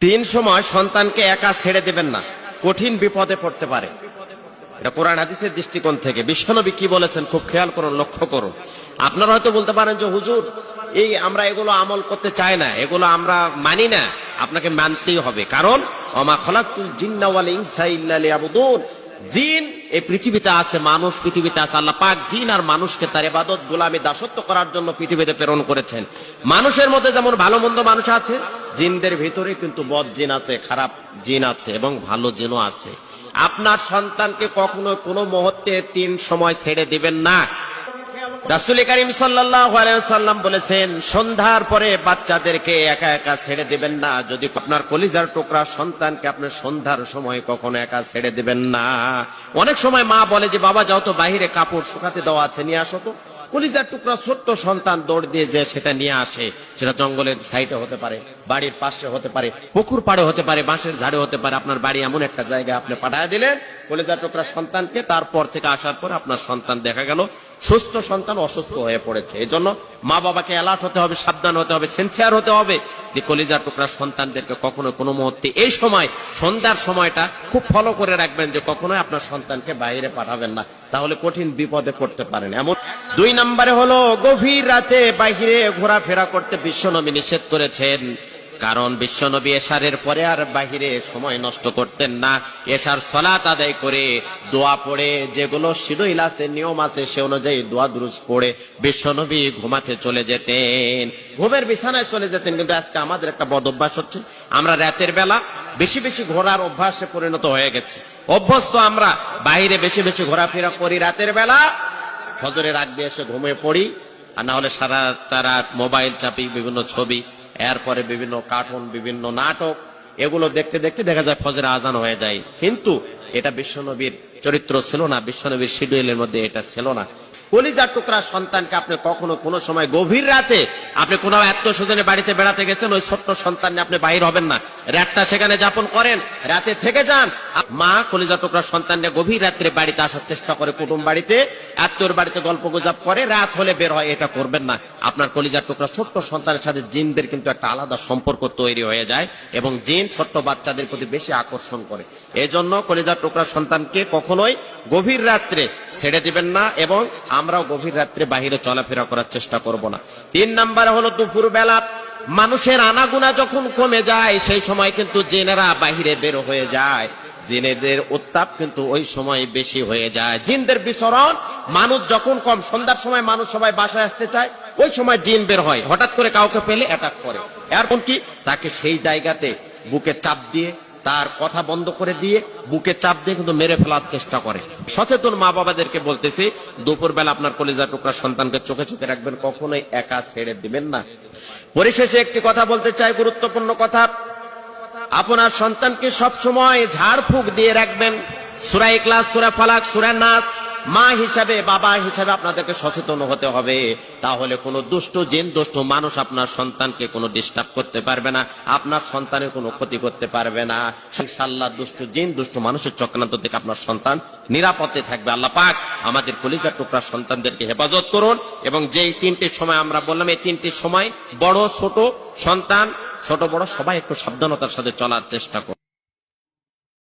তিন সময় সন্তানকে একা ছেড়ে দেবেন না, কঠিন বিপদে পড়তে পারে। এটা কোরআন হাদিসের দৃষ্টিকোণ থেকে বিশ্বনবী কি বলেছেন খুব খেয়াল করুন, লক্ষ্য করুন। আপনারা হয়তো বলতে পারেন যে হুজুর এই আমরা এগুলো আমল করতে চাই না, এগুলো আমরা মানি না। আপনাকে মানতেই হবে, কারণ ওমা খালাকতুল জিন্না ওয়াল ইনসা ইল্লা লিয়াবুদুন। জিন এই পৃথিবীতে আছে, মানুষ পৃথিবীতে আছে। আল্লাহ পাক জিন আর মানুষকে তার ইবাদত গোলামি দাসত্ব করার জন্য পৃথিবীতে প্রেরণ করেছেন। মানুষের মধ্যে যেমন ভালো মন্দ মানুষ আছে, জিনদের ভিতরে কিন্তু বদ জিন আছে, খারাপ জিন আছে এবং ভালো জিনও আছে। আপনার সন্তানকে কখনো কোনো মুহূর্তে তিন সময় ছেড়ে দিবেন না। রাসূল করিম সাল্লাল্লাহু আলাইহি ওয়াসাল্লাম বলেছেন, সন্ধ্যার পরে বাচ্চাদেরকে একা একা ছেড়ে দিবেন না। যদি আপনার কলিজার টুকরা সন্তানকে আপনি সন্ধ্যার সময় কখনো একা ছেড়ে দিবেন না। অনেক সময় মা বলে যে বাবা যাও তো বাইরে কাপড় শুকাতে দেওয়া আছে, নিয়ে আসো তো। কলিজার টুকরা ছোট্ট সন্তান দৌড় দিয়ে যে সেটা নিয়ে আসে, সেটা জঙ্গলের সাইডে হতে পারে, বাড়ির পাশে হতে পারে, পুকুর পাড়ে হতে পারে, বাঁশের ঝাড়ে হতে পারে। আপনার বাড়ি এমন একটা জায়গায় আপনি পাঠিয়ে দিলেন কলিজার টুকরা সন্তানকে, তারপর থেকে আসার পর আপনার সন্তান দেখা গেল সুস্থ সন্তান অসুস্থ হয়ে পড়েছে। এই জন্য মা বাবাকে অ্যালার্ট হতে হবে, সাবধান হতে হবে, সিনসিয়ার হতে হবে যে কলিজার টুকরা সন্তানদেরকে কখনো কোনো মুহূর্তে এই সময় সন্ধ্যার সময়টা খুব ফলো করে রাখবেন যে কখনোই আপনার সন্তানকে বাইরে পাঠাবেন না, তাহলে কঠিন বিপদে পড়তে পারেন। এমন দুই নম্বরে হলো গভীর রাতে বাইরে ঘোরাফেরা করতে বিশ্বনবী নিষেধ করেছেন। কারণ বিশ্বনবী এশারের পরে আর বাহিরে সময় নষ্ট করতেন না। এশার সালাত আদায় করে দোয়া পড়ে, যেগুলো শিডিউল আছে, নিয়ম আছে, সে অনুযায়ী দোয়া দুরূদ পড়ে বিশ্বনবী ঘুমাতে চলে যেতেন, ঘুমের বিছানায় চলে যেতেন। কিন্তু আজকে আমাদের একটা বদ অভ্যাস হচ্ছে, আমরা রাতের বেলা বেশি বেশি ঘোরার অভ্যাসে পরিণত হয়ে গেছে। অভ্যস্ত আমরা বাইরে বেশি বেশি ঘোরাফেরা করি, রাতের বেলা ফজরের আগ দিয়ে এসে ঘুমিয়ে পড়ি, আর না হলে সারা রাত মোবাইল চাপি, বিভিন্ন ছবি, এরপরে বিভিন্ন কার্টুন, বিভিন্ন নাটক, এগুলো দেখতে দেখতে দেখা যায় ফজরের আজান হয়ে যায়। কিন্তু এটা বিশ্বনবীর চরিত্র ছিল না, বিশ্বনবীর শিডিউলের মধ্যে এটা ছিল না। কলিজার টুকরা সন্তানকে আপনি কখনো কোনো সময় গভীর রাতে, আপনি কোনো আত্মীয়স্বজনের বাড়িতে বেড়াতে গেছেন, ওই ছোট্ট সন্তান নিয়ে আপনি বাইর হবেন না, রাতটা সেখানে যাপন করেন, রাতে থেকে যান। মা কলিজার টুকরা সন্তান নিয়ে গভীর রাত্রে বাড়িতে আসার চেষ্টা করে, কুটুম বাড়িতে, আত্মীয়র বাড়িতে গল্প গুজব করে, রাত হলে বের হয়, এটা করবেন না। আপনার কলিজার টুকরা ছোট্ট সন্তানের সাথে জিনদের কিন্তু একটা আলাদা সম্পর্ক তৈরি হয়ে যায় এবং জিন ছোট্ট বাচ্চাদের প্রতি বেশি আকর্ষণ করে। এই জন্য কলিজার টুকরা সন্তানকে কখনোই গভীর রাত্রে ছেড়ে দিবেন না এবং আমরাও গভীর রাত্রে বাহিরে চলাফেরা করার চেষ্টা করব না। তিন নাম্বার হলো দুপুর বেলা মানুষের আনাগুনা যখন কমে যায়, সেই সময় কিন্তু জিনেরা বাহিরে বের হয়ে যায়। জিনেদের উত্তাপ কিন্তু ওই সময় বেশি হয়ে যায়, জিনদের বিচরণ। মানুষ যখন কম, সন্ধ্যার সময় মানুষ সবাই বাসায় আসতে চায়, ওই সময় জিন বের হয়, হঠাৎ করে কাউকে পেলে অ্যাটাক করে। এরকম কি তাকে সেই জায়গাতে বুকে চাপ দিয়ে, তার কথা বন্ধ করে দিয়ে, বুকে চাপ দিয়ে কিন্তু মেরে ফেলার চেষ্টা করে। সচেতন মা বাবাদেরকে বলতেছি, দুপুর বেলা আপনার কলিজার টুকরা সন্তানকে চোখে চোখে রাখবেন, কখনোই একা ছেড়ে দিবেন না। পরিশেষে একটি কথা বলতে চাই, গুরুত্বপূর্ণ কথা, আপনার সন্তানকে সব সময় ঝাড়ফুঁক দিয়ে রাখবেন। সূরা ইখলাস, সূরা ফালাক, সূরা নাস, মা হিসাবে, বাবা হিসাবে আপনাদেরকে সচেতন হতে হবে। তাহলে কোনো দুষ্ট জিন, দুষ্ট মানুষ আপনার সন্তানকে কোনো ডিস্টার্ব করতে পারবে না, আপনার সন্তানের কোনো ক্ষতি করতে পারবে না। ইনশাআল্লাহ দুষ্ট জিন, দুষ্ট মানুষের চক্রান্ত থেকে আপনার সন্তান নিরাপদে থাকবে। আল্লাহ পাক আমাদের কলিজার টুকরা সন্তানদেরকে হেফাজত করুন। এবং যেই তিনটি সময় আমরা বললাম, এই তিনটি সময় বড় ছোট সন্তান, ছোট বড় সবাই একটু সাবধানতার সাথে চলার চেষ্টা করুন।